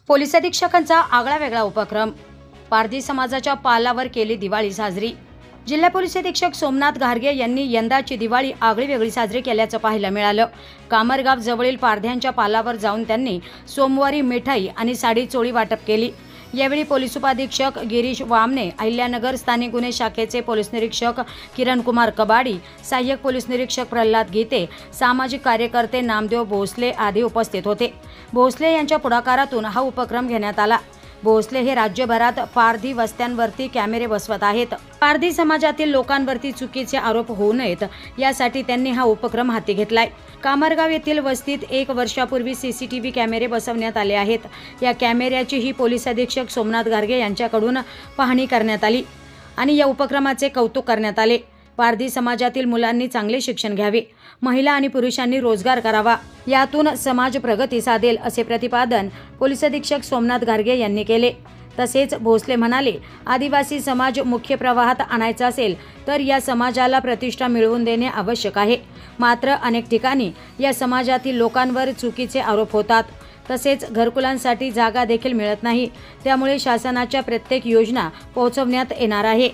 Police अधीक्षकांचा आगळा वेगळा उपक्रम। पारधी समाजाच्या पालावर केली दिवाळी साजरी। जिल्हा पोलीस अधीक्षक सोमनाथ घारगे यांनी यंदाची दिवाळी आगळी वेगळी साजरी केल्याचं पाहायला मिळालं। कामरगाव जवळील पारध्यांच्या पालावर जाऊन त्यांनी सोमवारी मिठाई आणि साडी चोळी वाटप केली। यावेळी पोलीस उपाधीक्षक गिरीश वामने, अहिल्यानगर स्थानिक गुन्हे शाखेचे पोलीस निरीक्षक किरण कुमार कबाडी, सहाय्यक पोलीस निरीक्षक प्रल्हाद गीते, सामाजिक कार्यकर्ते नामदेव भोसले आदी उपस्थित होते। भोसले यांच्या पुढाकारातून हा उपक्रम घेण्यात आला। भोसले हे राज्यभरात पारधी वस्त्यांवरती कॅमेरे बसवत आहेत। पारधी समाजातील लोकांवरती चुकीचे आरोप होऊ नयेत यासाठी त्यांनी हा उपक्रम हाती घेतलाय। कामरगाव येथील वस्तीत 1 वर्षापूर्वी CCTV कॅमेरे बसवण्यात आले आहेत। या कॅमेऱ्याची ही पोलीस अधीक्षक सोमनाथ घारगे यांच्याकडून पाहणी करण्यात आली आणि या उपक्रमाचे कौतुक करण्यात आले। पारधी समाजातील मुलांनी चांगले शिक्षण घ्यावे, महिला आणि पुरुषांनी रोजगार करावा, यातून समाज प्रगती साधेल असे प्रतिपादन पोलीस अधीक्षक सोमनाथ घारगे यांनी केले। तसेच भोसले म्हणाले, आदिवासी समाज मुख्य प्रवाहात आणायचा असेल तर या समाजाला प्रतिष्ठा मिळवून देणे आवश्यक आहे। मात्र अनेक ठिकाणी या समाजातील लोकांवर चुकीचे आरोप होतात। तसेच घरकुलांसाठी जागा देखील मिळत नाही, त्यामुळे शासनाच्या प्रत्येक योजना पोहोचवण्यात येणार आहे।